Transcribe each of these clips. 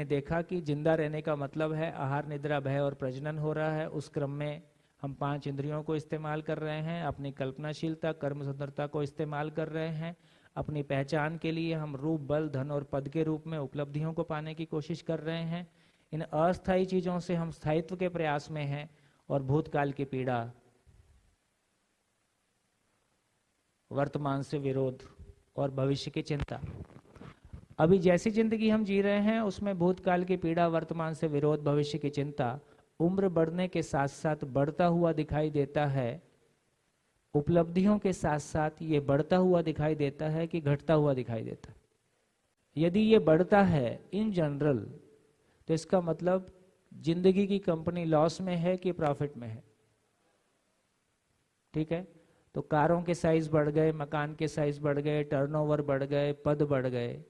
हमने देखा कि जिंदा रहने का मतलब है आहार, निद्रा, भय और प्रजनन हो रहा है। उस क्रम में हम 5 इंद्रियों को इस्तेमाल कर रहे हैं, अपनी कल्पनाशीलता, कर्म स्वतंत्रता को इस्तेमाल कर रहे हैं। अपनी पहचान के लिए हम रूप, बल, धन और पद के रूप में उपलब्धियों को पाने की कोशिश कर रहे हैं। इन अस्थायी चीजों से हम स्थायित्व के प्रयास में हैं और भूतकाल की पीड़ा, वर्तमान से विरोध और भविष्य की चिंता। अभी जैसी जिंदगी हम जी रहे हैं उसमें भूतकाल की पीड़ा, वर्तमान से विरोध, भविष्य की चिंता उम्र बढ़ने के साथ साथ बढ़ता हुआ दिखाई देता है। उपलब्धियों के साथ साथ ये बढ़ता हुआ दिखाई देता है कि घटता हुआ दिखाई देता है। यदि ये बढ़ता है इन जनरल, तो इसका मतलब जिंदगी की कंपनी लॉस में है कि प्रॉफिट में है। ठीक है, तो कारों के साइज बढ़ गए, मकान के साइज बढ़ गए, टर्नओवर बढ़ गए, पद बढ़ गए,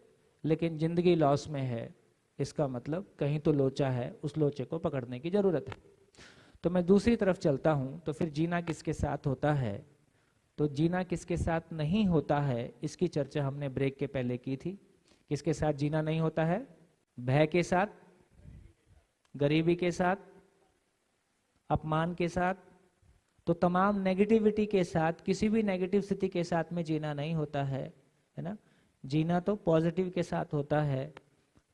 लेकिन जिंदगी लॉस में है। इसका मतलब कहीं तो लोचा है, उस लोचे को पकड़ने की जरूरत है। तो मैं दूसरी तरफ चलता हूं, तो फिर जीना किसके साथ होता है? तो जीना किसके साथ नहीं होता है इसकी चर्चा हमने ब्रेक के पहले की थी। किसके साथ जीना नहीं होता है? भय के साथ, गरीबी के साथ, अपमान के साथ। तो तमाम नेगेटिविटी के साथ, किसी भी नेगेटिव स्थिति के साथ में जीना नहीं होता है ना। जीना तो पॉजिटिव के साथ होता है।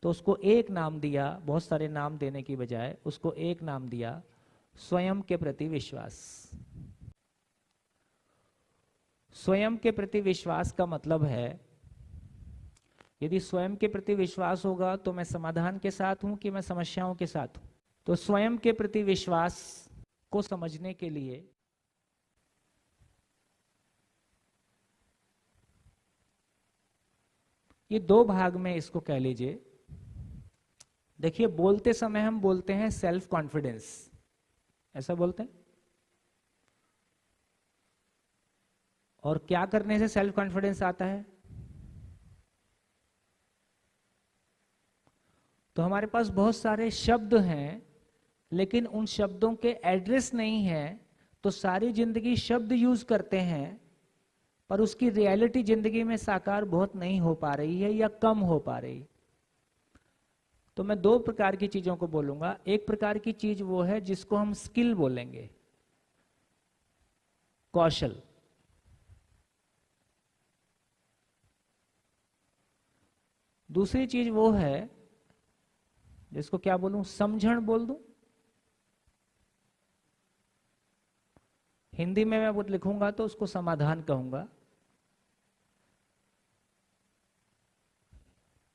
तो उसको एक नाम दिया, बहुत सारे नाम देने की बजाय उसको एक नाम दिया, स्वयं के प्रति विश्वास। स्वयं के प्रति विश्वास का मतलब है, यदि स्वयं के प्रति विश्वास होगा तो मैं समाधान के साथ हूं कि मैं समस्याओं के साथ हूं। तो स्वयं के प्रति विश्वास को समझने के लिए ये 2 भाग में इसको कह लीजिए। देखिए, बोलते समय हम बोलते हैं सेल्फ कॉन्फिडेंस, ऐसा बोलते हैं। और क्या करने से सेल्फ कॉन्फिडेंस आता है? तो हमारे पास बहुत सारे शब्द हैं, लेकिन उन शब्दों के एड्रेस नहीं है। तो सारी जिंदगी शब्द यूज करते हैं, पर उसकी रियलिटी जिंदगी में साकार बहुत नहीं हो पा रही है या कम हो पा रही। तो मैं 2 प्रकार की चीजों को बोलूंगा। एक प्रकार की चीज वो है जिसको हम स्किल बोलेंगे, कौशल। दूसरी चीज वो है जिसको क्या बोलूं, समझण बोल दूं। हिंदी में मैं वो लिखूंगा तो उसको समाधान कहूंगा।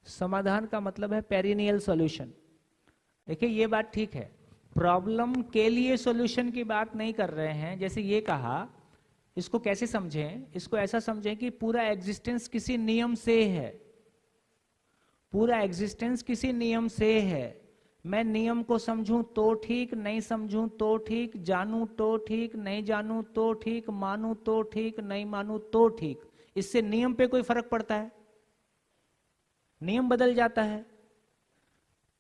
समाधान का मतलब है पेरिनियल सॉल्यूशन। देखिए, ये बात ठीक है, प्रॉब्लम के लिए सॉल्यूशन की बात नहीं कर रहे हैं। जैसे ये कहा, इसको कैसे समझें? इसको ऐसा समझें कि पूरा एग्जिस्टेंस किसी नियम से है। पूरा एग्जिस्टेंस किसी नियम से है। मैं नियम को समझूं तो ठीक, नहीं समझूं तो ठीक, जानूं तो ठीक, नहीं जानूं तो ठीक, मानूं तो ठीक, नहीं मानूं तो ठीक। इससे नियम पे कोई फर्क पड़ता है? नियम बदल जाता है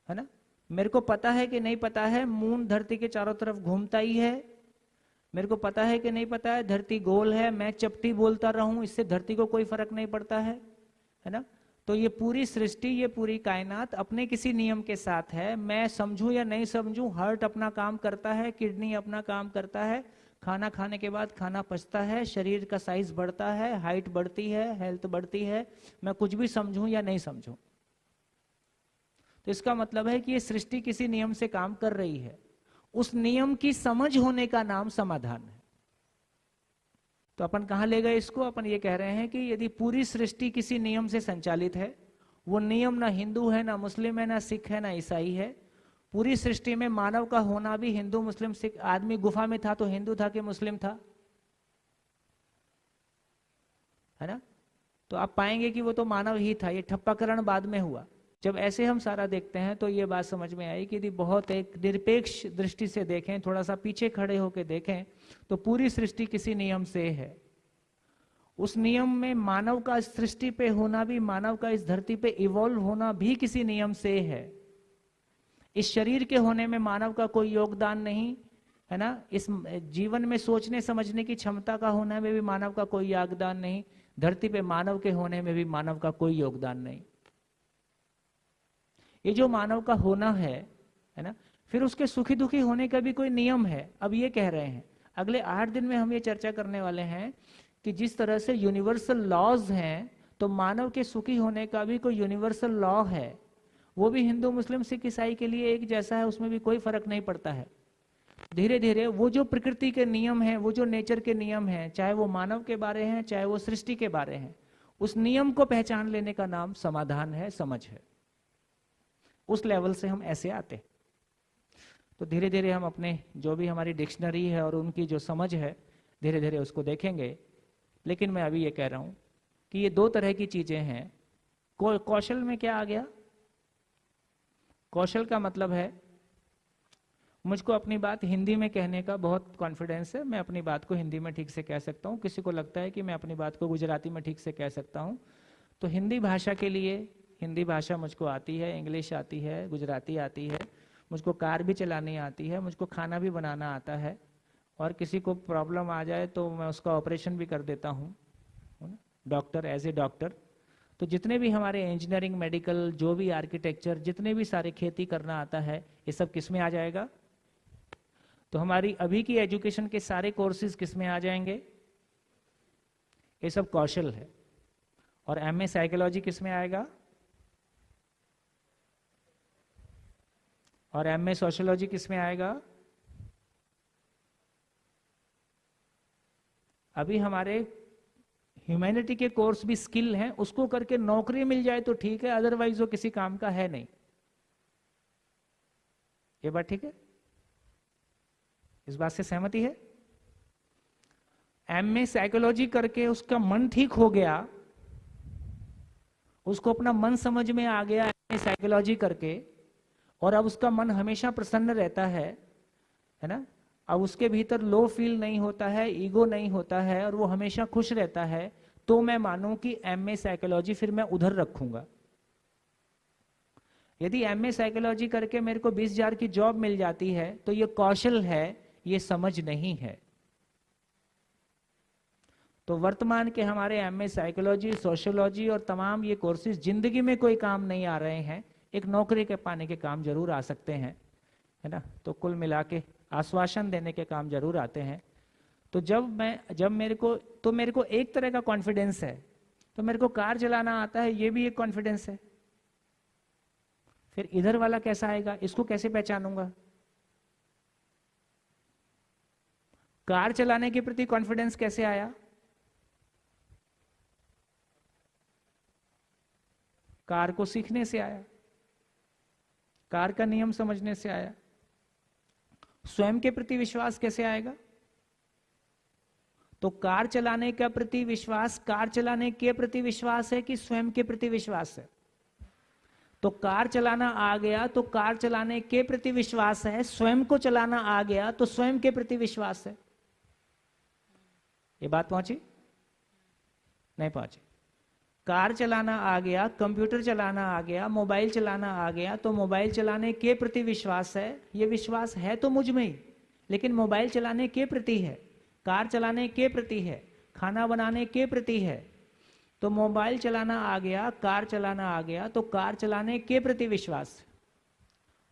ना। मेरे को पता है कि नहीं पता है, मून धरती के चारों तरफ घूमता ही है। मेरे को पता है कि नहीं पता है, धरती गोल है, मैं चपटी बोलता रहूं, इससे धरती को कोई फर्क नहीं पड़ता है ना। तो ये पूरी सृष्टि, ये पूरी कायनात अपने किसी नियम के साथ है। मैं समझूं या नहीं समझूं, हार्ट अपना काम करता है, किडनी अपना काम करता है, खाना खाने के बाद खाना पचता है, शरीर का साइज बढ़ता है, हाइट बढ़ती है, हेल्थ बढ़ती है, मैं कुछ भी समझूं या नहीं समझूं। तो इसका मतलब है कि ये सृष्टि किसी नियम से काम कर रही है। उस नियम की समझ होने का नाम समाधान है। तो अपन कहां ले गए इसको? अपन ये कह रहे हैं कि यदि पूरी सृष्टि किसी नियम से संचालित है, वो नियम ना हिंदू है, ना मुस्लिम है, ना सिख है, ना ईसाई है। पूरी सृष्टि में मानव का होना भी हिंदू, मुस्लिम, सिख। आदमी गुफा में था तो हिंदू था कि मुस्लिम था? है ना। तो आप पाएंगे कि वो तो मानव ही था, ये ठप्पाकरण बाद में हुआ। जब ऐसे हम सारा देखते हैं तो ये बात समझ में आई कि यदि बहुत एक निरपेक्ष दृष्टि से देखें, थोड़ा सा पीछे खड़े होकर देखें, तो पूरी सृष्टि किसी नियम से है। उस नियम में मानव का इस सृष्टि पे होना भी, मानव का इस धरती पे इवॉल्व होना भी किसी नियम से है। इस शरीर के होने में मानव का कोई योगदान नहीं है ना। इस जीवन में सोचने समझने की क्षमता का होने में भी मानव का कोई योगदान नहीं। धरती पे मानव के होने में भी मानव का कोई योगदान नहीं। ये जो मानव का होना है ना, फिर उसके सुखी दुखी होने का भी कोई नियम है। अब ये कह रहे हैं अगले 8 दिन में हम ये चर्चा करने वाले हैं कि जिस तरह से यूनिवर्सल लॉज हैं, तो मानव के सुखी होने का भी कोई यूनिवर्सल लॉ है, वो भी हिंदू मुस्लिम सिख ईसाई के लिए एक जैसा है, उसमें भी कोई फर्क नहीं पड़ता है। धीरे धीरे वो जो प्रकृति के नियम हैं, वो जो नेचर के नियम हैं, चाहे वो मानव के बारे हैं चाहे वो सृष्टि के बारे हैं, उस नियम को पहचान लेने का नाम समाधान है, समझ है। उस लेवल से हम ऐसे आते हैं। तो धीरे धीरे हम अपने जो भी हमारी डिक्शनरी है और उनकी जो समझ है, धीरे धीरे उसको देखेंगे। लेकिन मैं अभी ये कह रहा हूं कि ये 2 तरह की चीजें हैं। कौशल में क्या आ गया? कौशल का मतलब है मुझको अपनी बात हिंदी में कहने का बहुत कॉन्फिडेंस है, मैं अपनी बात को हिंदी में ठीक से कह सकता हूँ। किसी को लगता है कि मैं अपनी बात को गुजराती में ठीक से कह सकता हूँ, तो हिंदी भाषा के लिए, हिंदी भाषा मुझको आती है, इंग्लिश आती है, गुजराती आती है, मुझको कार भी चलानी आती है, मुझको खाना भी बनाना आता है, और किसी को प्रॉब्लम आ जाए तो मैं उसका ऑपरेशन भी कर देता हूँ, डॉक्टर, एज ए डॉक्टर। तो जितने भी हमारे इंजीनियरिंग, मेडिकल, जो भी आर्किटेक्चर, जितने भी सारे खेती करना आता है, ये सब किस में आ जाएगा? तो हमारी अभी की एजुकेशन के सारे कोर्सेज किस में आ जाएंगे? ये सब कौशल है। और एमए साइकोलॉजी किस में आएगा? और एमए सोशियोलॉजी किस में आएगा? अभी हमारे ह्यूमैनिटी के कोर्स भी स्किल हैं, उसको करके नौकरी मिल जाए तो ठीक है, अदरवाइज वो किसी काम का है नहीं। ये बात ठीक है? इस बात से सहमति है? एमए साइकोलॉजी करके उसका मन ठीक हो गया, उसको अपना मन समझ में आ गया एमए साइकोलॉजी करके, और अब उसका मन हमेशा प्रसन्न रहता है ना? अब उसके भीतर लो फील नहीं होता है, ईगो नहीं होता है, और वो हमेशा खुश रहता है, तो मैं मानूं कि एमए साइकोलॉजी फिर मैं उधर रखूंगा। यदि एमए साइकोलॉजी करके मेरे को 20,000 की जॉब मिल जाती है, तो ये कौशल है, ये समझ नहीं है। तो वर्तमान के हमारे एमए साइकोलॉजी, सोशियोलॉजी और तमाम ये कोर्सेज जिंदगी में कोई काम नहीं आ रहे हैं, एक नौकरी के पाने के काम जरूर आ सकते हैं, है ना? तो कुल मिला के आश्वासन देने के काम जरूर आते हैं। तो जब मेरे को एक तरह का कॉन्फिडेंस है, तो मेरे को कार चलाना आता है, ये भी एक कॉन्फिडेंस है। फिर इधर वाला कैसा आएगा, इसको कैसे पहचानूंगा? कार चलाने के प्रति कॉन्फिडेंस कैसे आया? कार को सीखने से आया, कार का नियम समझने से आया। स्वयं के प्रति विश्वास कैसे आएगा? तो कार चलाने का प्रति विश्वास कार चलाने के प्रति विश्वास है कि स्वयं के प्रति विश्वास है? तो कार चलाना आ गया तो कार चलाने के प्रति विश्वास है, स्वयं को चलाना आ गया तो स्वयं के प्रति विश्वास है। ये बात पहुंची? नहीं पहुंची। कार चलाना आ गया, कंप्यूटर चलाना आ गया, मोबाइल चलाना आ गया, तो मोबाइल चलाने के प्रति विश्वास है। ये विश्वास है तो मुझ में ही, लेकिन मोबाइल चलाने के प्रति है, कार चलाने के प्रति है, खाना बनाने के प्रति है। तो मोबाइल चलाना आ गया, कार चलाना आ गया, तो कार चलाने के प्रति विश्वास।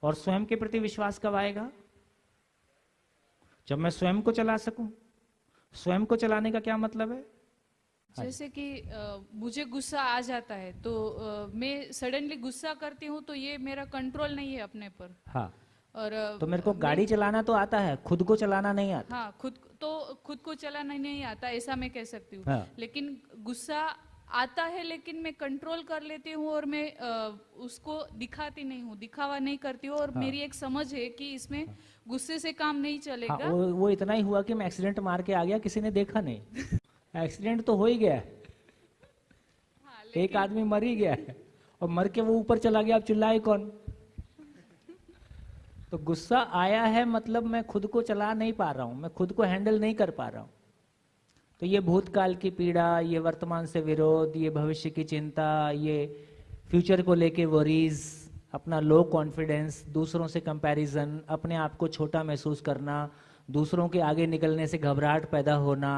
और स्वयं के प्रति विश्वास कब आएगा? जब मैं स्वयं को चला सकूं। स्वयं को चलाने का क्या मतलब है? जैसे कि मुझे गुस्सा आ जाता है तो मैं सडनली गुस्सा करती हूँ, तो ये मेरा कंट्रोल नहीं है अपने पर। हाँ। और तो मेरे को गाड़ी चलाना तो आता है, खुद को चलाना नहीं आता। हाँ, खुद को चलाना नहीं आता, ऐसा मैं कह सकती हूँ। हाँ। लेकिन गुस्सा आता है, लेकिन मैं कंट्रोल कर लेती हूँ और मैं उसको दिखाती नहीं हूँ, दिखावा नहीं करती हूँ। और मेरी एक समझ है कि इसमें गुस्से से काम नहीं चलेगा। हाँ, वो इतना ही हुआ कि मैं एक्सीडेंट मार के आ गया, किसी ने देखा नहीं। एक्सीडेंट तो हो ही गया है। हाँ, एक आदमी मर ही गया है, और मर के वो ऊपर चला गया, अब चिल्लाए कौन? तो गुस्सा आया है मतलब मैं खुद को चला नहीं पा रहा हूं, मैं खुद को हैंडल नहीं कर पा रहा हूं। तो ये भूतकाल की पीड़ा, ये वर्तमान से विरोध, ये भविष्य की चिंता, ये फ्यूचर को लेके वरीज, अपना लो कॉन्फिडेंस, दूसरों से कंपैरिजन, अपने आप को छोटा महसूस करना, दूसरों के आगे निकलने से घबराहट पैदा होना,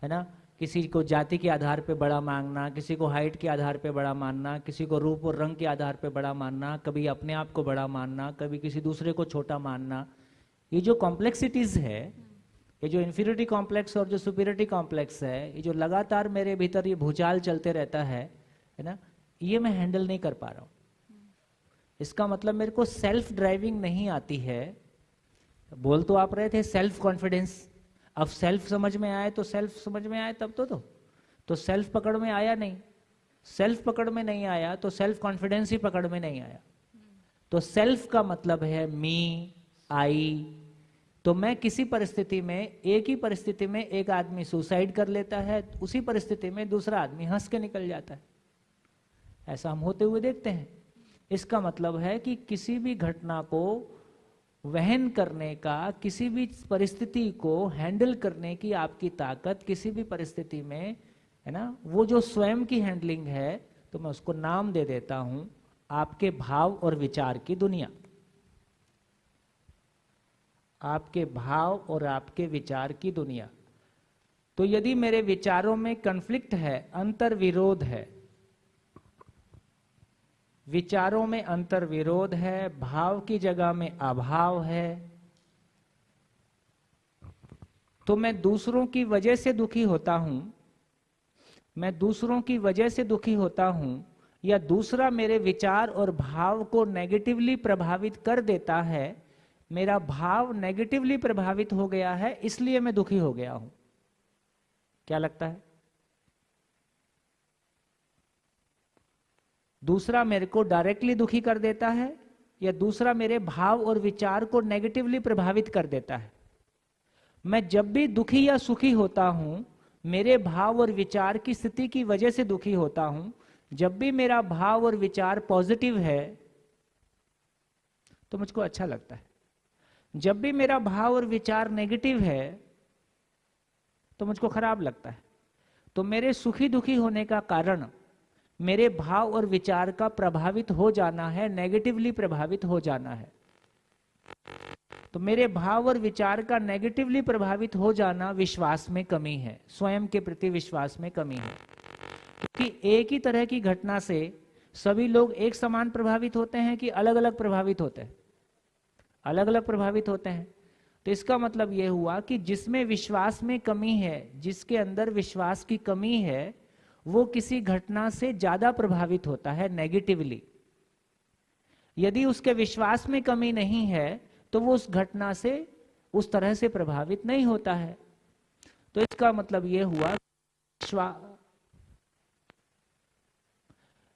है ना? किसी को जाति के आधार पे बड़ा मांगना, किसी को हाइट के आधार पे बड़ा मानना, किसी को रूप और रंग के आधार पे बड़ा मानना, कभी अपने आप को बड़ा मानना, कभी किसी दूसरे को छोटा मानना, ये जो कॉम्प्लेक्सिटीज है, ये जो इन्फीरियरिटी कॉम्प्लेक्स और जो सुपीरियरिटी कॉम्प्लेक्स है, ये जो लगातार मेरे भीतर ये भूचाल चलते रहता है ना, ये मैं हैंडल नहीं कर पा रहा हूँ। इसका मतलब मेरे को सेल्फ ड्राइविंग नहीं आती है। बोल तो आप रहे थे सेल्फ कॉन्फिडेंस, अब सेल्फ समझ में आए तो सेल्फ समझ में आए तब तो सेल्फ पकड़ में आया नहीं, सेल्फ पकड़ में नहीं आया तो सेल्फ कॉन्फिडेंस ही पकड़ में नहीं आया। तो सेल्फ का मतलब है मी, आई। तो मैं किसी परिस्थिति में, एक ही परिस्थिति में एक आदमी सुसाइड कर लेता है, उसी परिस्थिति में दूसरा आदमी हंस के निकल जाता है। ऐसा हम होते हुए देखते हैं। इसका मतलब है कि किसी भी घटना को वहन करने का, किसी भी परिस्थिति को हैंडल करने की आपकी ताकत किसी भी परिस्थिति में है ना, वो जो स्वयं की हैंडलिंग है, तो मैं उसको नाम दे देता हूं आपके भाव और विचार की दुनिया। आपके भाव और आपके विचार की दुनिया। तो यदि मेरे विचारों में कन्फ्लिक्ट है, अंतर विरोध है, विचारों में अंतर विरोध है, भाव की जगह में अभाव है, तो मैं दूसरों की वजह से दुखी होता हूं, मैं दूसरों की वजह से दुखी होता हूं, या दूसरा मेरे विचार और भाव को नेगेटिवली प्रभावित कर देता है, मेरा भाव नेगेटिवली प्रभावित हो गया है, इसलिए मैं दुखी हो गया हूं। क्या लगता है? दूसरा मेरे को डायरेक्टली दुखी कर देता है, या दूसरा मेरे भाव और विचार को नेगेटिवली प्रभावित कर देता है? मैं जब भी दुखी या सुखी होता हूं, मेरे भाव और विचार की स्थिति की वजह से दुखी होता हूं। जब भी मेरा भाव और विचार पॉजिटिव है तो मुझको अच्छा लगता है, जब भी मेरा भाव और विचार नेगेटिव है तो मुझको खराब लगता है। तो मेरे सुखी दुखी होने का कारण मेरे भाव और विचार का प्रभावित हो जाना है, नेगेटिवली प्रभावित हो जाना है। तो मेरे भाव और विचार का नेगेटिवली प्रभावित हो जाना विश्वास में कमी है, स्वयं के प्रति विश्वास में कमी है। क्योंकि एक ही तरह की घटना से सभी लोग एक समान प्रभावित होते हैं कि अलग अलग प्रभावित होते हैं? अलग अलग प्रभावित होते हैं। तो इसका मतलब यह हुआ कि जिसमें विश्वास में कमी है, जिसके अंदर विश्वास की कमी है, वो किसी घटना से ज्यादा प्रभावित होता है नेगेटिवली। यदि उसके विश्वास में कमी नहीं है तो वो उस घटना से उस तरह से प्रभावित नहीं होता है। तो इसका मतलब यह हुआ,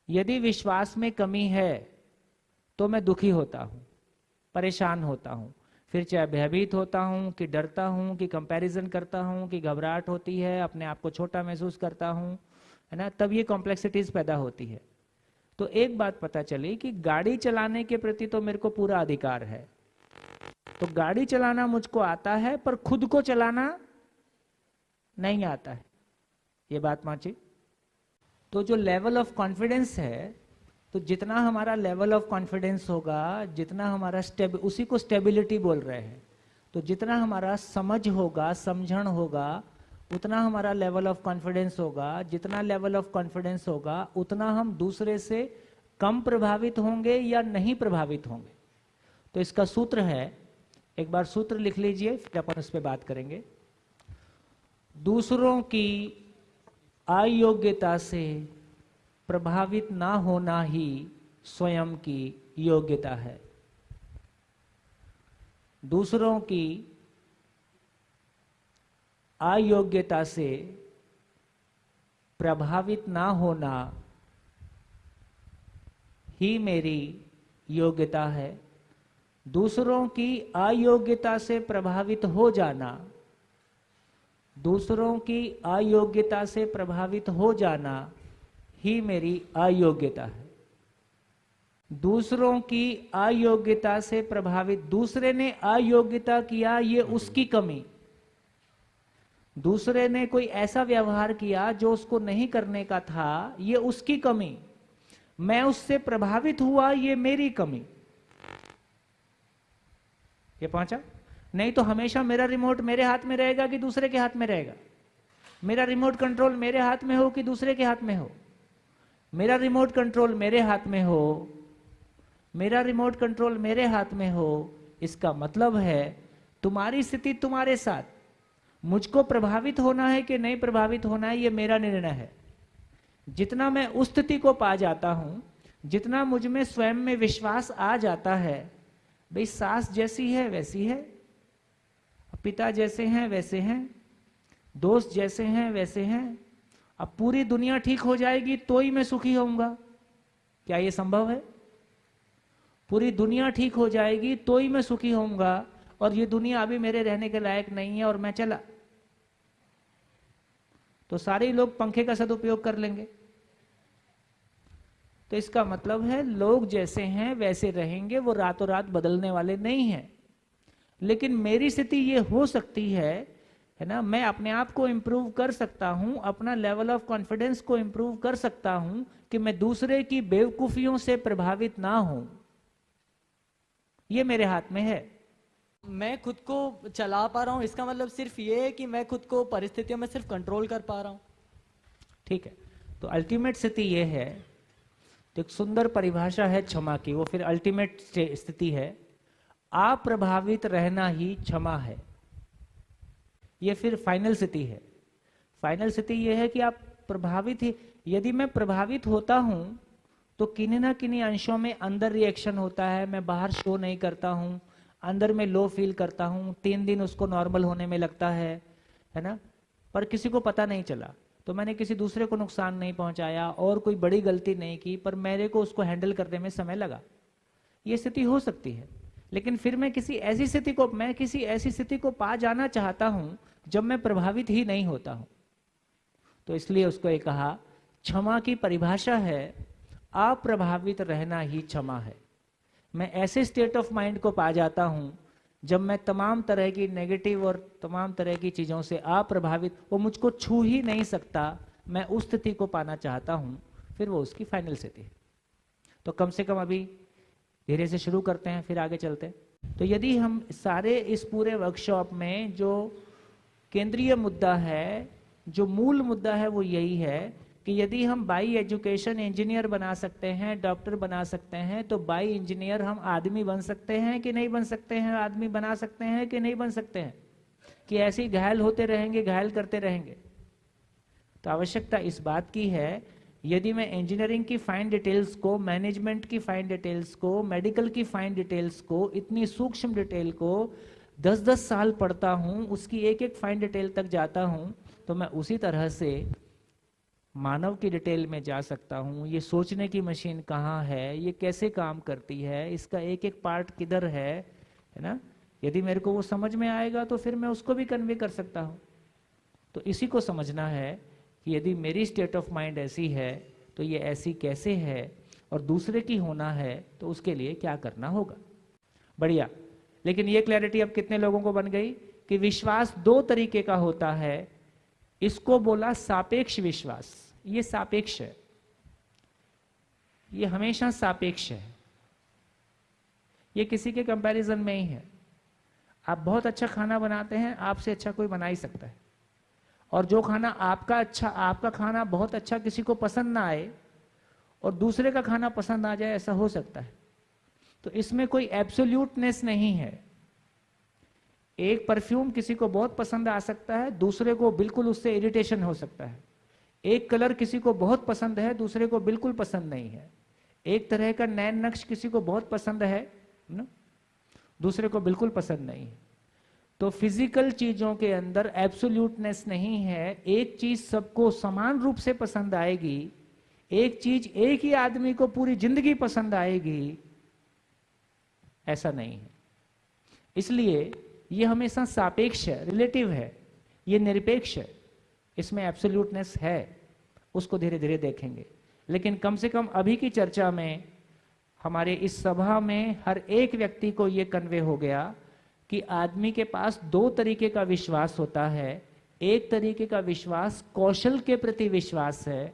यदि विश्वास में कमी है तो मैं दुखी होता हूं, परेशान होता हूं, फिर चाहे भयभीत होता हूं कि डरता हूं कि कंपैरिजन करता हूं कि घबराहट होती है, अपने आप को छोटा महसूस करता हूं, है ना, तब ये कॉम्प्लेक्सिटीज पैदा होती है। तो एक बात पता चली कि गाड़ी चलाने के प्रति तो मेरे को पूरा अधिकार है, तो गाड़ी चलाना मुझको आता है, पर खुद को चलाना नहीं आता है। ये बात माची। तो जो लेवल ऑफ कॉन्फिडेंस है, तो जितना हमारा लेवल ऑफ कॉन्फिडेंस होगा, जितना हमारा उसी को स्टेबिलिटी बोल रहे हैं। तो जितना हमारा समझ होगा, समझण होगा, उतना हमारा लेवल ऑफ कॉन्फिडेंस होगा। जितना लेवल ऑफ कॉन्फिडेंस होगा उतना हम दूसरे से कम प्रभावित होंगे या नहीं प्रभावित होंगे। तो इसका सूत्र है, एक बार सूत्र लिख लीजिए, फिर अपन उस पर बात करेंगे। दूसरों की अयोग्यता से प्रभावित ना होना ही स्वयं की योग्यता है। दूसरों की अयोग्यता से प्रभावित ना होना ही मेरी योग्यता है। दूसरों की अयोग्यता से प्रभावित हो जाना, दूसरों की अयोग्यता से प्रभावित हो जाना ही मेरी अयोग्यता है। दूसरों की अयोग्यता से प्रभावित, दूसरे ने अयोग्यता किया, ये उसकी कमी। दूसरे ने कोई ऐसा व्यवहार किया जो उसको नहीं करने का था, ये उसकी कमी। मैं उससे प्रभावित हुआ, ये मेरी कमी। ये पहुंचा? नहीं तो हमेशा मेरा रिमोट मेरे हाथ में रहेगा कि दूसरे के हाथ में रहेगा? मेरा रिमोट कंट्रोल मेरे हाथ में हो कि दूसरे के हाथ में हो? मेरा रिमोट कंट्रोल मेरे हाथ में हो, मेरा रिमोट कंट्रोल मेरे हाथ में हो, इसका मतलब है तुम्हारी स्थिति तुम्हारे साथ, मुझको प्रभावित होना है कि नहीं प्रभावित होना है ये मेरा निर्णय है। जितना मैं उस स्थिति को पा जाता हूं, जितना मुझ में स्वयं में विश्वास आ जाता है, भाई सास जैसी है वैसी है, पिता जैसे हैं वैसे हैं, दोस्त जैसे हैं वैसे हैं, अब पूरी दुनिया ठीक हो जाएगी तो ही मैं सुखी होऊंगा, क्या ये संभव है? पूरी दुनिया ठीक हो जाएगी तो ही मैं सुखी होऊंगा और ये दुनिया अभी मेरे रहने के लायक नहीं है और मैं चला, तो सारे लोग पंखे का सदुपयोग कर लेंगे। तो इसका मतलब है लोग जैसे हैं वैसे रहेंगे, वो रातों रात बदलने वाले नहीं हैं। लेकिन मेरी स्थिति ये हो सकती है ना, मैं अपने आप को इंप्रूव कर सकता हूं, अपना लेवल ऑफ कॉन्फिडेंस को इंप्रूव कर सकता हूं कि मैं दूसरे की बेवकूफियों से प्रभावित ना हूं, ये मेरे हाथ में है। मैं खुद को चला पा रहा हूं, इसका मतलब सिर्फ ये है कि मैं खुद को परिस्थितियों में सिर्फ कंट्रोल कर पा रहा हूं। ठीक है, तो अल्टीमेट स्थिति ये है, तो एक सुंदर परिभाषा है क्षमा की, वो फिर अल्टीमेट स्थिति है, अप्रभावित रहना ही क्षमा है। ये फिर फाइनल स्थिति है। फाइनल स्थिति ये है कि आप प्रभावित ही, यदि मैं प्रभावित होता हूं तो किन्हीं ना किन्हीं अंशों में अंदर रिएक्शन होता है, मैं बाहर शो नहीं करता हूं, अंदर में लो फील करता हूं, 3 दिन उसको नॉर्मल होने में लगता है ना, पर किसी को पता नहीं चला, तो मैंने किसी दूसरे को नुकसान नहीं पहुंचाया और कोई बड़ी गलती नहीं की, पर मेरे को उसको हैंडल करने में समय लगा। ये स्थिति हो सकती है। लेकिन फिर मैं किसी ऐसी स्थिति को पा जाना चाहता हूं जब मैं प्रभावित ही नहीं होता हूं, तो इसलिए उसको एक कहा क्षमा की परिभाषा है अप्रभावित रहना ही क्षमा है। मैं ऐसे स्टेट ऑफ माइंड को पा जाता हूं जब मैं तमाम तरह की नेगेटिव और तमाम तरह की चीजों से अप्रभावित, वो मुझको छू ही नहीं सकता, मैं उस स्थिति को पाना चाहता हूं, फिर वो उसकी फाइनल स्थिति है। तो कम से कम अभी धीरे से शुरू करते हैं, फिर आगे चलते हैं। तो यदि हम सारे इस पूरे वर्कशॉप में जो केंद्रीय मुद्दा है, जो मूल मुद्दा है, वो यही है कि यदि हम बाई एजुकेशन इंजीनियर बना सकते हैं, डॉक्टर बना सकते हैं, तो बाई इंजीनियर हम आदमी बन सकते हैं कि नहीं बन सकते हैं, आदमी बना सकते हैं कि नहीं बन सकते हैं, कि ऐसे ही घायल होते रहेंगे, घायल करते रहेंगे। तो आवश्यकता इस बात की है, यदि मैं इंजीनियरिंग की फाइन डिटेल्स को, मैनेजमेंट की फाइन डिटेल्स को, मेडिकल की फाइन डिटेल्स को, इतनी सूक्ष्म डिटेल को 10-10 साल पढ़ता हूं, उसकी एक एक फाइन डिटेल तक जाता हूं, तो मैं उसी तरह से मानव की डिटेल में जा सकता हूं। ये सोचने की मशीन कहाँ है, ये कैसे काम करती है, इसका एक एक पार्ट किधर है ना, यदि मेरे को वो समझ में आएगा तो फिर मैं उसको भी कन्वे कर सकता हूं। तो इसी को समझना है कि यदि मेरी स्टेट ऑफ माइंड ऐसी है तो ये ऐसी कैसे है, और दूसरे की होना है तो उसके लिए क्या करना होगा। बढ़िया। लेकिन ये क्लैरिटी अब कितने लोगों को बन गई कि विश्वास 2 तरीके का होता है। इसको बोला सापेक्ष विश्वास। ये सापेक्ष है, ये हमेशा सापेक्ष है, ये किसी के कंपैरिजन में ही है। आप बहुत अच्छा खाना बनाते हैं, आपसे अच्छा कोई बना ही सकता है, और जो खाना आपका खाना बहुत अच्छा किसी को पसंद ना आए और दूसरे का खाना पसंद आ जाए, ऐसा हो सकता है। तो इसमें कोई एब्सोल्यूटनेस नहीं है। एक परफ्यूम किसी को बहुत पसंद आ सकता है, दूसरे को बिल्कुल उससे इरिटेशन हो सकता है। एक कलर किसी को बहुत पसंद है, दूसरे को बिल्कुल पसंद नहीं है। एक तरह का नैन नक्श किसी को बहुत पसंद है ना, दूसरे को बिल्कुल पसंद नहीं है। तो फिजिकल चीजों के अंदर एब्सोल्यूटनेस नहीं है। एक चीज सबको समान रूप से पसंद आएगी, एक चीज एक ही आदमी को पूरी जिंदगी पसंद आएगी, ऐसा नहीं है। इसलिए ये हमेशा सापेक्ष है, रिलेटिव है, ये निरपेक्ष है, इसमें एब्सोल्यूटनेस है, उसको धीरे धीरे देखेंगे। लेकिन कम से कम अभी की चर्चा में, हमारे इस सभा में हर एक व्यक्ति को ये कन्वे हो गया कि आदमी के पास 2 तरीके का विश्वास होता है। एक तरीके का विश्वास कौशल के प्रति विश्वास है,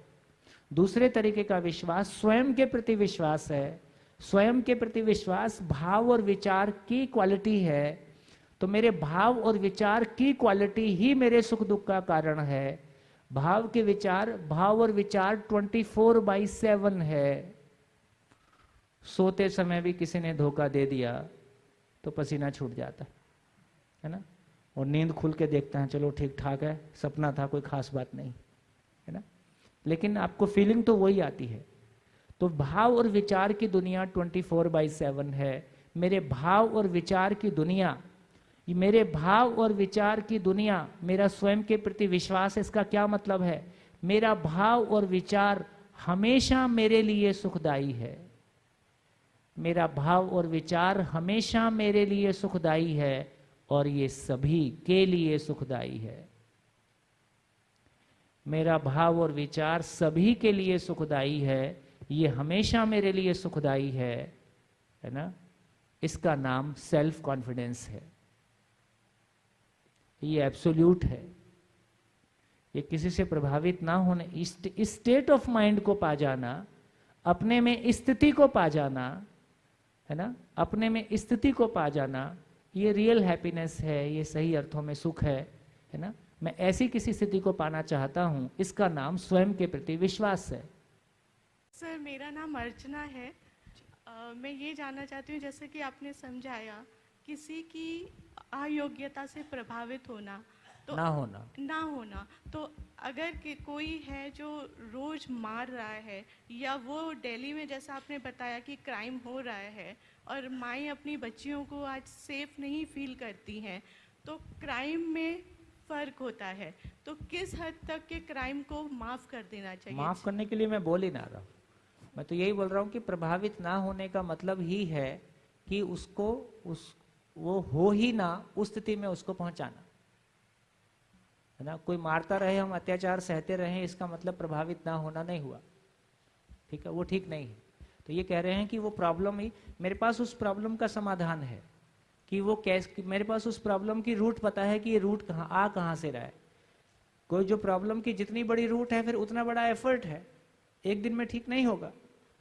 दूसरे तरीके का विश्वास स्वयं के प्रति विश्वास है। स्वयं के प्रति विश्वास भाव और विचार की क्वालिटी है। तो मेरे भाव और विचार की क्वालिटी ही मेरे सुख दुख का कारण है। भाव के विचार, भाव और विचार 24/7 है। सोते समय भी किसी ने धोखा दे दिया तो पसीना छूट जाता है ना, और नींद खुल के देखते हैं चलो ठीक ठाक है, सपना था, कोई खास बात नहीं है ना, लेकिन आपको फीलिंग तो वही आती है। तो भाव और विचार की दुनिया 24/7 है। मेरे भाव और विचार की दुनिया, मेरे भाव और विचार की दुनिया, मेरा स्वयं के प्रति विश्वास, इसका क्या मतलब है? मेरा भाव और विचार हमेशा मेरे लिए सुखदाई है। मेरा भाव और विचार हमेशा मेरे लिए सुखदाई है और ये सभी के लिए सुखदाई है। मेरा भाव और विचार सभी के लिए सुखदाई है, ये हमेशा मेरे लिए सुखदाई है ना। इसका नाम सेल्फ कॉन्फिडेंस है। ये एब्सोल्यूट है। ये किसी से प्रभावित ना होने, इस स्टेट ऑफ माइंड को पा जाना, अपने में स्थिति को पा जाना है ना, अपने में स्थिति को पा जाना, ये रियल हैप्पीनेस है, ये सही अर्थों में सुख है ना। मैं ऐसी किसी स्थिति को पाना चाहता हूं, इसका नाम स्वयं के प्रति विश्वास है। सर, मेरा नाम अर्चना है। मैं ये जानना चाहती हूँ, जैसे कि आपने समझाया किसी की अयोग्यता से प्रभावित होना तो ना होना, तो अगर कोई है जो रोज मार रहा है, या वो दिल्ली में जैसा आपने बताया कि क्राइम हो रहा है और माएँ अपनी बच्चियों को आज सेफ नहीं फील करती हैं, तो क्राइम में फ़र्क होता है, तो किस हद तक के क्राइम को माफ़ कर देना चाहिए? माफ करने के लिए मैं बोल ही ना रहा हूँ, मैं तो यही बोल रहा हूँ कि प्रभावित ना होने का मतलब ही है कि उसको वो हो ही ना, उस स्थिति में उसको पहुंचाना है ना। कोई मारता रहे, हम अत्याचार सहते रहे, इसका मतलब प्रभावित ना होना नहीं हुआ, ठीक है, वो ठीक नहीं है। तो ये कह रहे हैं कि वो प्रॉब्लम ही, मेरे पास उस प्रॉब्लम का समाधान है कि वो कैसे, मेरे पास उस प्रॉब्लम की रूट पता है कि ये रूट कहाँ से रहा है। कोई जो प्रॉब्लम की जितनी बड़ी रूट है, फिर उतना बड़ा एफर्ट है, एक दिन में ठीक नहीं होगा,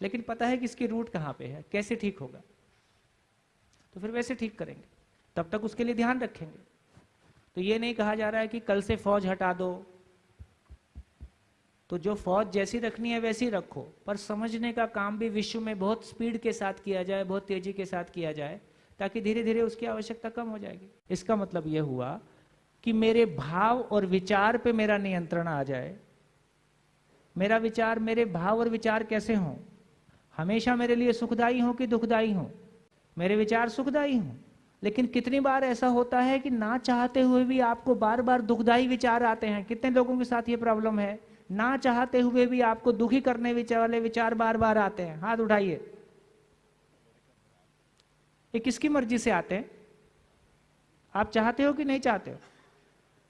लेकिन पता है कि इसकी रूट कहाँ पे है, कैसे ठीक होगा, तो फिर वैसे ठीक करेंगे, तब तक उसके लिए ध्यान रखेंगे। तो ये नहीं कहा जा रहा है कि कल से फौज हटा दो, तो जो फौज जैसी रखनी है वैसी रखो, पर समझने का काम भी विश्व में बहुत स्पीड के साथ किया जाए, बहुत तेजी के साथ किया जाए, ताकि धीरे धीरे उसकी आवश्यकता कम हो जाएगी। इसका मतलब यह हुआ कि मेरे भाव और विचार पे मेरा नियंत्रण आ जाए। मेरा विचार, मेरे भाव और विचार कैसे हों? हमेशा मेरे लिए सुखदाई हो कि दुखदाई हो? मेरे विचार सुखदाई हों, लेकिन कितनी बार ऐसा होता है कि ना चाहते हुए भी आपको बार बार दुखदाई विचार आते हैं। कितने लोगों के साथ ये प्रॉब्लम है, ना चाहते हुए भी आपको दुखी करने वाले विचार बार बार आते हैं? हाथ उठाइए। ये किसकी मर्जी से आते हैं? आप चाहते हो कि नहीं चाहते हो?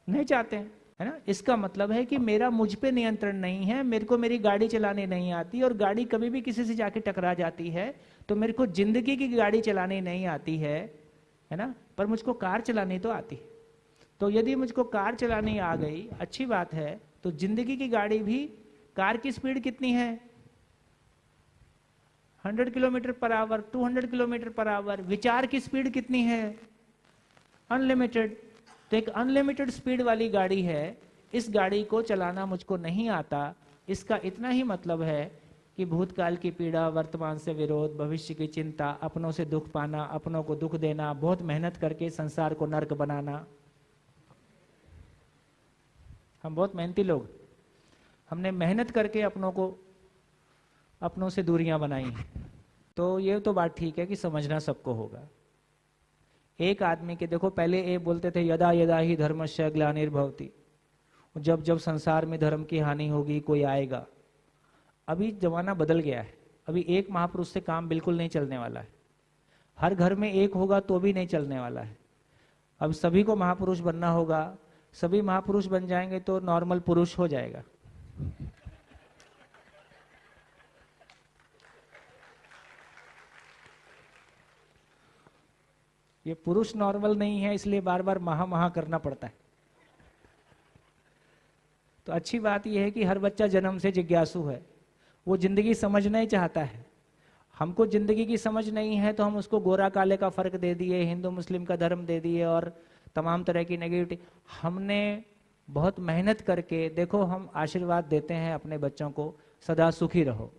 नहीं चाहते हैं, है ना। इसका मतलब है कि मेरा मुझ पे नियंत्रण नहीं है, मेरे को मेरी गाड़ी चलाने नहीं आती, और गाड़ी कभी भी किसी से जाके टकरा जाती है, तो मेरे को जिंदगी की गाड़ी चलानी नहीं आती है ना, पर मुझको कार चलानी तो आती है। तो यदि मुझको कार चलानी आ गई, अच्छी बात है, तो जिंदगी की गाड़ी भी, कार की स्पीड कितनी है? 100 kilometre per hour, 200 kilometre per hour. विचार की स्पीड कितनी है? अनलिमिटेड। तो एक अनलिमिटेड स्पीड वाली गाड़ी है, इस गाड़ी को चलाना मुझको नहीं आता। इसका इतना ही मतलब है कि भूतकाल की पीड़ा, वर्तमान से विरोध, भविष्य की चिंता, अपनों से दुख पाना, अपनों को दुख देना, बहुत मेहनत करके संसार को नर्क बनाना। हम बहुत मेहनती लोग, हमने मेहनत करके अपनों से दूरियां बनाई हैं। तो ये तो बात ठीक है कि समझना सबको होगा। एक आदमी के देखो, पहले ये बोलते थे यदा यदा ही धर्मस्य ग्लानिर्भवति, जब जब संसार में धर्म की हानि होगी कोई आएगा। अभी जमाना बदल गया है, अभी एक महापुरुष से काम बिल्कुल नहीं चलने वाला है। हर घर में एक होगा तो भी नहीं चलने वाला है। अब सभी को महापुरुष बनना होगा, सभी महापुरुष बन जाएंगे तो नॉर्मल पुरुष हो जाएगा। ये पुरुष नॉर्मल नहीं है, इसलिए बार बार महा करना पड़ता है। तो अच्छी बात यह है कि हर बच्चा जन्म से जिज्ञासु है, वो जिंदगी समझना ही चाहता है। हमको जिंदगी की समझ नहीं है तो हम उसको गोरा काले का फर्क दे दिए, हिंदू मुस्लिम का धर्म दे दिए और तमाम तरह की नेगेटिविटी। हमने बहुत मेहनत करके, देखो हम आशीर्वाद देते हैं अपने बच्चों को, सदा सुखी रहो,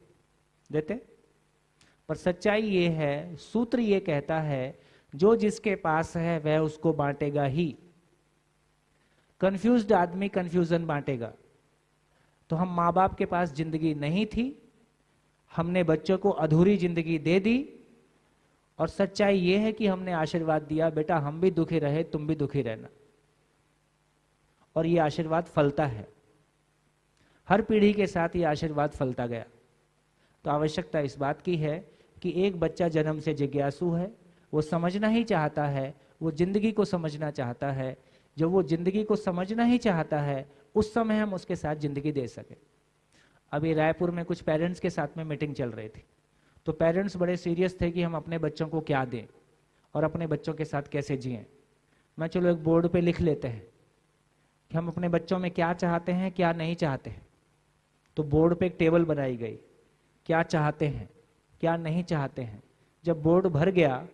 देते, पर सच्चाई ये है, सूत्र ये कहता है, जो जिसके पास है वह उसको बांटेगा ही। कंफ्यूज्ड आदमी कंफ्यूजन बांटेगा। तो हम माँ बाप के पास जिंदगी नहीं थी, हमने बच्चों को अधूरी जिंदगी दे दी, और सच्चाई ये है कि हमने आशीर्वाद दिया, बेटा हम भी दुखी रहे, तुम भी दुखी रहना, और ये आशीर्वाद फलता है। हर पीढ़ी के साथ ये आशीर्वाद फलता गया। तो आवश्यकता इस बात की है कि एक बच्चा जन्म से जिज्ञासु है, वो समझना ही चाहता है, वो जिंदगी को समझना चाहता है। जब वो जिंदगी को समझना ही चाहता है, उस समय हम उसके साथ जिंदगी दे सके। अभी रायपुर में कुछ पेरेंट्स के साथ में मीटिंग चल रही थी, तो पेरेंट्स बड़े सीरियस थे कि हम अपने बच्चों को क्या दें और अपने बच्चों के साथ कैसे जिएं। मैं चलो एक बोर्ड पे लिख लेते हैं कि हम अपने बच्चों में क्या चाहते हैं, क्या नहीं चाहते हैं। तो बोर्ड पे एक टेबल बनाई गई, क्या चाहते हैं, क्या नहीं चाहते हैं। जब बोर्ड भर गया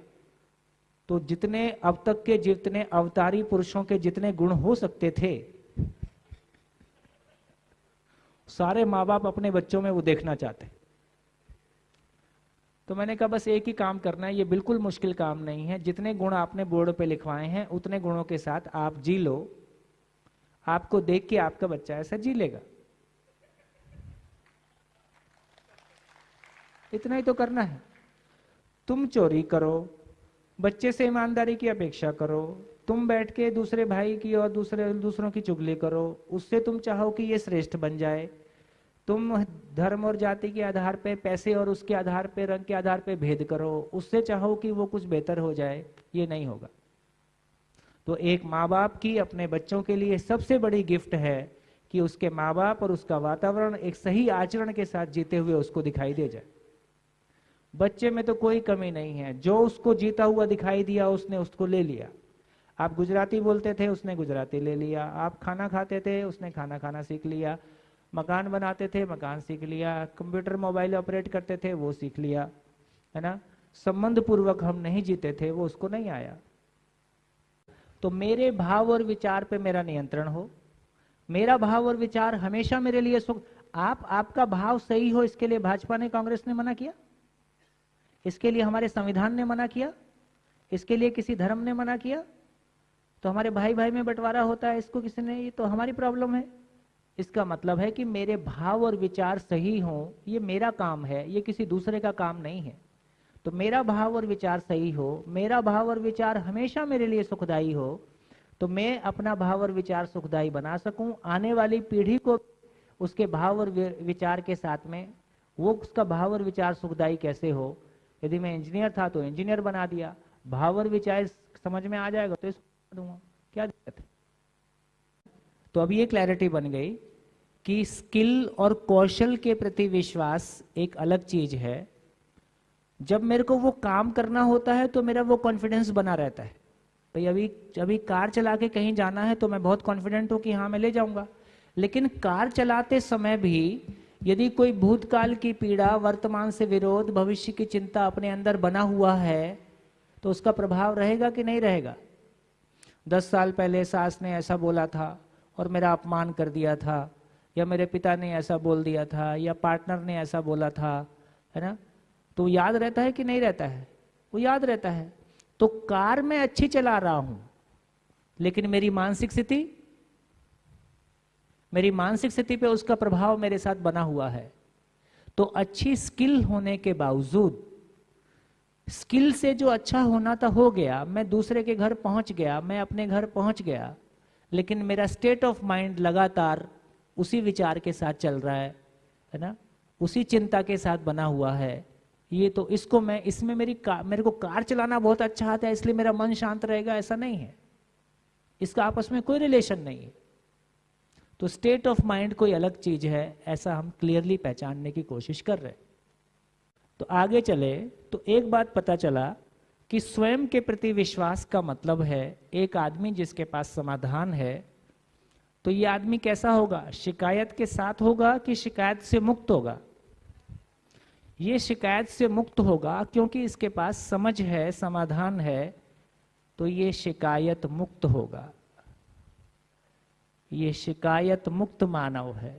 तो जितने अब तक के जितने अवतारी पुरुषों के जितने गुण हो सकते थे, सारे माँ बाप अपने बच्चों में वो देखना चाहते। तो मैंने कहा बस एक ही काम करना है, ये बिल्कुल मुश्किल काम नहीं है, जितने गुण आपने बोर्ड पे लिखवाए हैं उतने गुणों के साथ आप जी लो, आपको देख के आपका बच्चा ऐसा जी लेगा। इतना ही तो करना है। तुम चोरी करो, बच्चे से ईमानदारी की अपेक्षा करो, तुम बैठ के दूसरे भाई की और दूसरों की चुगली करो, उससे तुम चाहो कि ये श्रेष्ठ बन जाए, तुम धर्म और जाति के आधार पे, पैसे और उसके आधार पे, रंग के आधार पे भेद करो, उससे चाहो कि वो कुछ बेहतर हो जाए, ये नहीं होगा। तो एक माँ बाप की अपने बच्चों के लिए सबसे बड़ी गिफ्ट है कि उसके माँ बाप और उसका वातावरण एक सही आचरण के साथ जीते हुए उसको दिखाई दे जाए। बच्चे में तो कोई कमी नहीं है, जो उसको जीता हुआ दिखाई दिया उसने उसको ले लिया। आप गुजराती बोलते थे, उसने गुजराती ले लिया। आप खाना खाते थे, उसने खाना खाना सीख लिया। मकान बनाते थे, मकान सीख लिया। कंप्यूटर मोबाइल ऑपरेट करते थे, वो सीख लिया, है ना। संबंध पूर्वक हम नहीं जीते थे, वो उसको नहीं आया। तो मेरे भाव और विचार पे मेरा नियंत्रण हो, मेरा भाव और विचार हमेशा मेरे लिए सुख। आपका भाव सही हो, इसके लिए भाजपा ने, कांग्रेस ने मना किया? इसके लिए हमारे संविधान ने मना किया? इसके लिए किसी धर्म ने मना किया? तो हमारे भाई भाई में बंटवारा होता है, इसको किसी ने, ये तो हमारी प्रॉब्लम है। इसका मतलब है कि मेरे भाव और विचार सही हों, ये मेरा काम है, ये किसी दूसरे का काम नहीं है। तो मेरा भाव और विचार सही हो, मेरा भाव और विचार हमेशा मेरे लिए सुखदायी हो, तो मैं अपना भाव और विचार सुखदायी बना सकूं, आने वाली पीढ़ी को उसके भाव और विचार के साथ में वो उसका भाव और विचार सुखदायी कैसे हो। यदि मैं इंजीनियर था तो इंजीनियर बना दिया, भाव और विचार समझ में आ जाएगा तो इसको दूंगा, क्या दिक्कत है। तो अब ये क्लैरिटी बन गई कि स्किल और कौशल के प्रति विश्वास एक अलग चीज है। जब मेरे को वो काम करना होता है तो मेरा वो कॉन्फिडेंस बना रहता है। भाई अभी कार चला के कहीं जाना है तो मैं बहुत कॉन्फिडेंट हूं कि हाँ मैं ले जाऊंगा, लेकिन कार चलाते समय भी यदि कोई भूतकाल की पीड़ा, वर्तमान से विरोध, भविष्य की चिंता अपने अंदर बना हुआ है तो उसका प्रभाव रहेगा कि नहीं रहेगा। 10 साल पहले सास ने ऐसा बोला था और मेरा अपमान कर दिया था, या मेरे पिता ने ऐसा बोल दिया था, या पार्टनर ने ऐसा बोला था, है ना। तो याद रहता है कि नहीं रहता है? वो याद रहता है। तो कार मैं अच्छी चला रहा हूं, लेकिन मेरी मानसिक स्थिति पे उसका प्रभाव मेरे साथ बना हुआ है। तो अच्छी स्किल होने के बावजूद, स्किल से जो अच्छा होना था हो गया, मैं दूसरे के घर पहुंच गया, मैं अपने घर पहुंच गया, लेकिन मेरा स्टेट ऑफ माइंड लगातार उसी विचार के साथ चल रहा है ना, उसी चिंता के साथ बना हुआ है। ये तो इसको मैं, इसमें मेरे को कार चलाना बहुत अच्छा आता है इसलिए मेरा मन शांत रहेगा, ऐसा नहीं है। इसका आपस में कोई रिलेशन नहीं है। तो स्टेट ऑफ माइंड कोई अलग चीज है, ऐसा हम क्लियरली पहचानने की कोशिश कर रहे हैं। तो आगे चले तो एक बात पता चला कि स्वयं के प्रति विश्वास का मतलब है एक आदमी जिसके पास समाधान है, तो ये आदमी कैसा होगा? शिकायत के साथ होगा कि शिकायत से मुक्त होगा? ये शिकायत से मुक्त होगा, क्योंकि इसके पास समझ है, समाधान है, तो ये शिकायत मुक्त होगा। ये शिकायत मुक्त मानव है,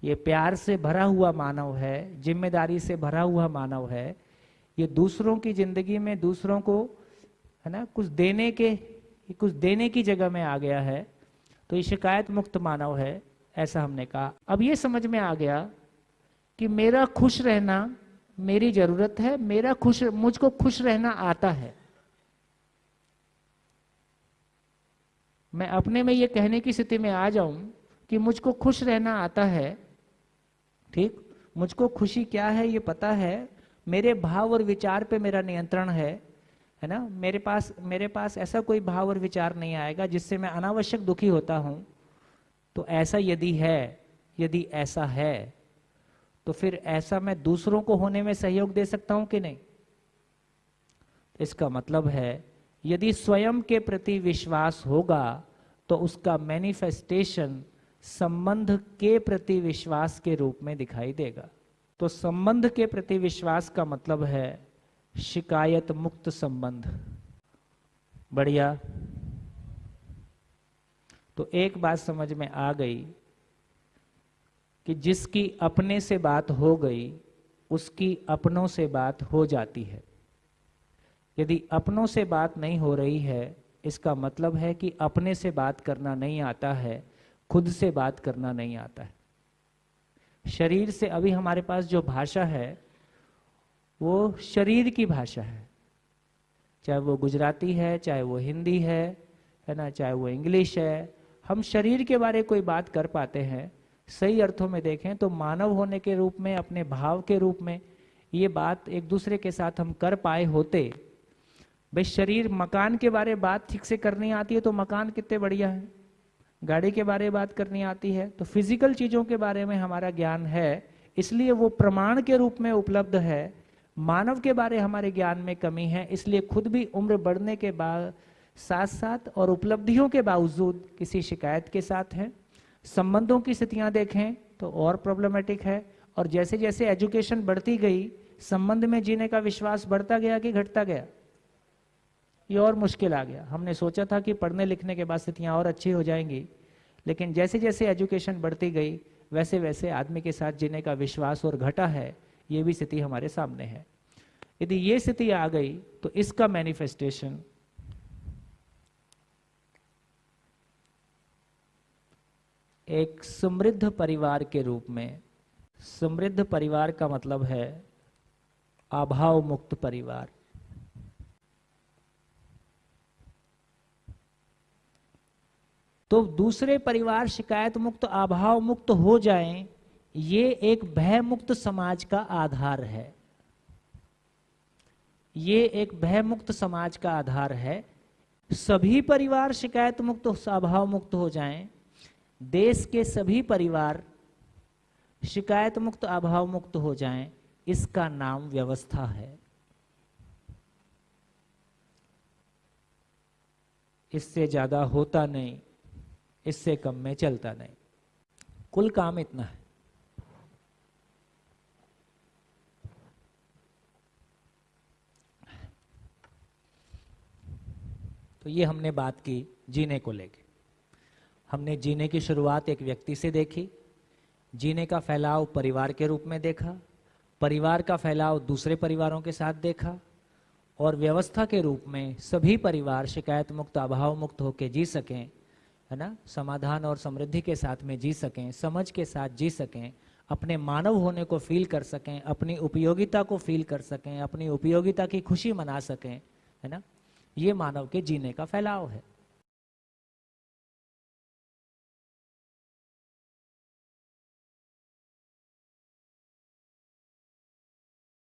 ये प्यार से भरा हुआ मानव है, जिम्मेदारी से भरा हुआ मानव है, ये दूसरों की जिंदगी में दूसरों को, है ना, कुछ देने की जगह में आ गया है, तो ये शिकायत मुक्त मानव है, ऐसा हमने कहा। अब ये समझ में आ गया कि मेरा खुश रहना मेरी जरूरत है, मुझको खुश रहना आता है। मैं अपने में ये कहने की स्थिति में आ जाऊं कि मुझको खुश रहना आता है, ठीक, मुझको खुशी क्या है ये पता है, मेरे भाव और विचार पे मेरा नियंत्रण है ना, मेरे पास ऐसा कोई भाव और विचार नहीं आएगा जिससे मैं अनावश्यक दुखी होता हूं। तो ऐसा यदि ऐसा है तो फिर ऐसा मैं दूसरों को होने में सहयोग दे सकता हूं कि नहीं? इसका मतलब है यदि स्वयं के प्रति विश्वास होगा तो उसका मैनिफेस्टेशन संबंध के प्रति विश्वास के रूप में दिखाई देगा। तो संबंध के प्रति विश्वास का मतलब है शिकायत मुक्त संबंध। बढ़िया। तो एक बात समझ में आ गई कि जिसकी अपने से बात हो गई उसकी अपनों से बात हो जाती है। यदि अपनों से बात नहीं हो रही है इसका मतलब है कि अपने से बात करना नहीं आता है, खुद से बात करना नहीं आता है। शरीर से अभी हमारे पास जो भाषा है वो शरीर की भाषा है, चाहे वो गुजराती है, चाहे वो हिंदी है ना, चाहे वो इंग्लिश है। हम शरीर के बारे कोई बात कर पाते हैं। सही अर्थों में देखें तो मानव होने के रूप में, अपने भाव के रूप में ये बात एक दूसरे के साथ हम कर पाए होते। भाई शरीर, मकान के बारे बात ठीक से करनी आती है तो मकान कितने बढ़िया है, गाड़ी के बारे में बात करनी आती है तो फिजिकल चीजों के बारे में हमारा ज्ञान है, इसलिए वो प्रमाण के रूप में उपलब्ध है। मानव के बारे हमारे ज्ञान में कमी है, इसलिए खुद भी उम्र बढ़ने के बाद साथ साथ और उपलब्धियों के बावजूद किसी शिकायत के साथ है। संबंधों की स्थितियां देखें तो और प्रॉब्लमेटिक है। और जैसे जैसे एजुकेशन बढ़ती गई संबंध में जीने का विश्वास बढ़ता गया कि घटता गया? ये और मुश्किल आ गया। हमने सोचा था कि पढ़ने लिखने के बाद स्थितियां और अच्छी हो जाएंगी, लेकिन जैसे जैसे एजुकेशन बढ़ती गई वैसे वैसे आदमी के साथ जीने का विश्वास और घटा है। ये भी स्थिति हमारे सामने है। यदि ये स्थिति आ गई तो इसका मैनिफेस्टेशन एक समृद्ध परिवार के रूप में, समृद्ध परिवार का मतलब है अभाव मुक्त परिवार। तो दूसरे परिवार शिकायत मुक्त, अभाव मुक्त हो जाएं, ये एक भय मुक्त समाज का आधार है। ये एक भय मुक्त समाज का आधार है। सभी परिवार शिकायत मुक्त, अभाव मुक्त हो जाएं, देश के सभी परिवार शिकायत मुक्त, अभाव मुक्त हो जाएं, इसका नाम व्यवस्था है। इससे ज्यादा होता नहीं, इससे कम में चलता नहीं। कुल काम इतना है। तो ये हमने बात की जीने को लेके। हमने जीने की शुरुआत एक व्यक्ति से देखी, जीने का फैलाव परिवार के रूप में देखा, परिवार का फैलाव दूसरे परिवारों के साथ देखा, और व्यवस्था के रूप में सभी परिवार शिकायत मुक्त, अभाव मुक्त होकर जी सकें, है ना, समाधान और समृद्धि के साथ में जी सकें, समझ के साथ जी सकें, अपने मानव होने को फील कर सकें, अपनी उपयोगिता को फील कर सकें, अपनी उपयोगिता की खुशी मना सकें, है ना। ये मानव के जीने का फैलाव है।